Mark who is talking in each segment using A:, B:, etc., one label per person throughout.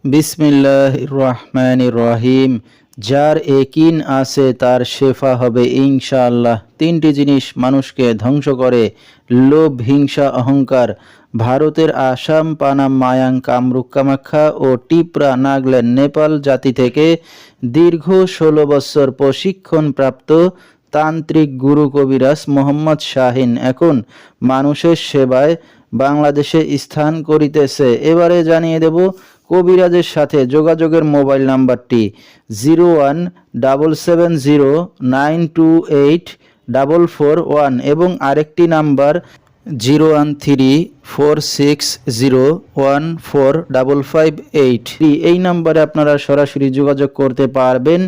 A: বিসমিল্লাহির রহমানির রহিম। যার একিন আছে তার শেফা হবে ইনশাআল্লাহ। তিনটি জিনিস মানুষকে ধ্বংস করে: লোভ, হিংসা, অহংকার। ভারতের আসাম, পানাম, মায়াং, কামরূপ, কামাখ্যা ও টিপরা, নাগাল্যান্ড, নেপাল জাতি থেকে দীর্ঘ 16 বছর প্রশিক্ষণপ্রাপ্ত তান্ত্রিক গুরু কবিরাজ মোহাম্মদ শাহিন এখন মানুষের সেবায় বাংলাদেশে স্থান করিতেছে। এবারে জানিয়ে দেব কবিরাজের সাথে যোগাযোগের মোবাইল নাম্বারটি 017709284441 এবং আরেকটি নাম্বার 013460145558। এই নাম্বারে আপনারা সরাসরি যোগাযোগ করতে পারবেন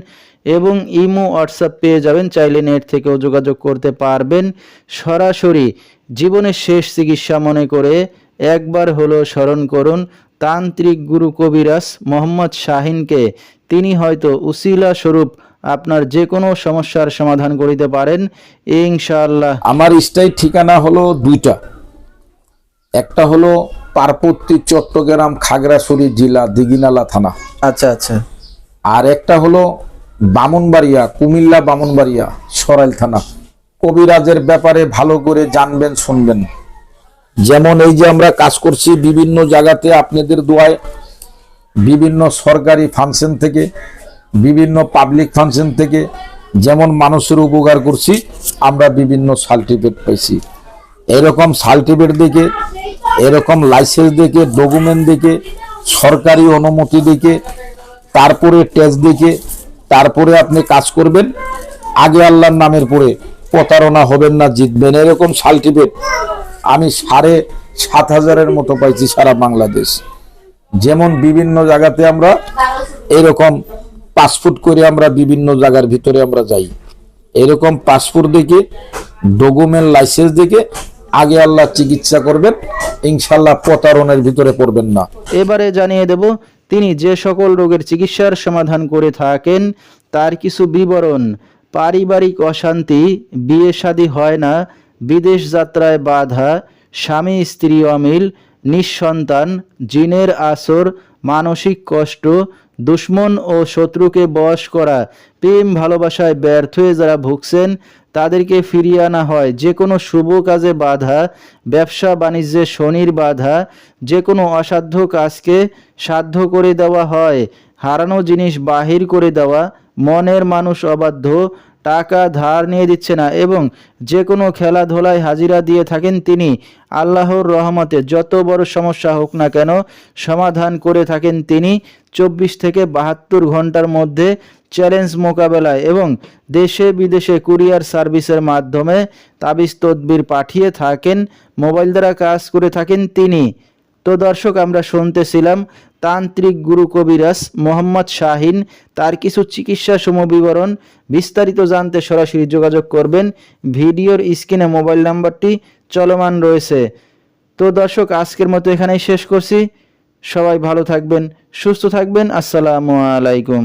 A: এবং ইমো হোয়াটসঅ্যাপ পেয়ে যাবেন, চাইলে নেট থেকেও যোগাযোগ করতে পারবেন। সরাসরি জীবনের শেষ চিকিৎসা মনে করে একবার হলো স্মরণ করুন তান্ত্রিক গুরু কবিরাজ মোহাম্মদ শাহিনকে। তিনি হয়তো উসিলা স্বরূপ আপনার যে কোনো সমস্যার সমাধান করিতে পারেন ইনশাআল্লাহ।
B: আমার স্থায়ী ঠিকানা হলো দুইটা। একটা হলো পার্বতী, চট্টগ্রাম, খাগড়াছড়ি জেলা, দিঘিনালা থানা।
A: আচ্ছা আচ্ছা।
B: আর একটা হলো বামনবাড়িয়া, কুমিল্লা বামনবাড়িয়া, সরাইল থানা। কবিরাজের ব্যাপারে ভালো করে জানবেন, শুনবেন। যেমন এই যে আমরা কাজ করছি বিভিন্ন জায়গাতে, আপনাদের দোয়ায় বিভিন্ন সরকারি ফাংশন থেকে, বিভিন্ন পাবলিক ফাংশন থেকে যেমন মানুষের উপকার করছি, আমরা বিভিন্ন সার্টিফিকেট পাইছি। এরকম সার্টিফিকেট দেখে, এরকম লাইসেন্স দেখে, ডকুমেন্ট দেখে, সরকারি অনুমতি দেখে, তারপরে টেস্ট দেখে, তারপরে আপনি কাজ করবেন। আগে আল্লাহর নামের পরে প্রতারণা হবেন না, জিতবেন। এরকম সার্টিফিকেট আমি 7,500-এর মতো পাইছি সারা বাংলাদেশ। যেমন বিভিন্ন জায়গাতে আমরা এরকম পাসপোর্ট করে আমরা বিভিন্ন জায়গার ভিতরে আমরা যাই। এরকম পাসপোর্ট দেখে, ডকুমেন্ট, লাইসেন্স দেখে আগে আল্লাহ চিকিৎসা করবেন, ইনশাল্লাহ প্রতারণের ভিতরে পড়বেন না।
A: এবারে জানিয়ে দেব তিনি যে সকল রোগের চিকিৎসার সমাধান করে থাকেন তার কিছু বিবরণ: পারিবারিক অশান্তি, বিয়ে শাদী হয় না, বিদেশ যাত্রায় বাধা, স্বামী স্ত্রী অমিল, নিঃসন্তান, জিনের আসর, মানসিক কষ্ট, দুশ্মন ও শত্রুকে বশ করা, প্রেম ভালোবাসায় ব্যর্থ হয়ে যারা ভুগছেন তাদেরকে ফিরিয়ে আনা হয়, যে কোনো শুভ কাজে বাধা, ব্যবসা বাণিজ্যে শনির বাধা, যে কোনো অসাধ্য কাজকে সাধ্য করে দেওয়া হয়, হারানো জিনিস বাহির করে দেওয়া, মনের মানুষ অবাধ্য, টাকা ধার নিয়ে দিচ্ছে না এবং যে কোনো খেলাধুলায় হাজিরা দিয়ে থাকেন তিনি। আল্লাহর রহমতে যত বড় সমস্যা হোক না কেন সমাধান করে থাকেন তিনি 24 থেকে 72 ঘন্টার মধ্যে চ্যালেঞ্জ মোকাবেলায়, এবং দেশে বিদেশে কুরিয়ার সার্ভিসের মাধ্যমে তাবিজ তদবির পাঠিয়ে থাকেন, মোবাইল দ্বারা কাজ করে থাকেন তিনি। তো দর্শক, আমরা শুনতেছিলাম তান্ত্রিক গুরু কবিরাজ মোহাম্মদ শাহিন, তার কিছু চিকিৎসা সমবিবরণ। বিস্তারিত জানতে সরাসরি যোগাযোগ করবেন, ভিডিওর স্ক্রিনে মোবাইল নাম্বারটি চলমান রয়েছে। তো দর্শক, আজকের মতো এখানেই শেষ করছি। সবাই ভালো থাকবেন, সুস্থ থাকবেন। আসসালামু আলাইকুম।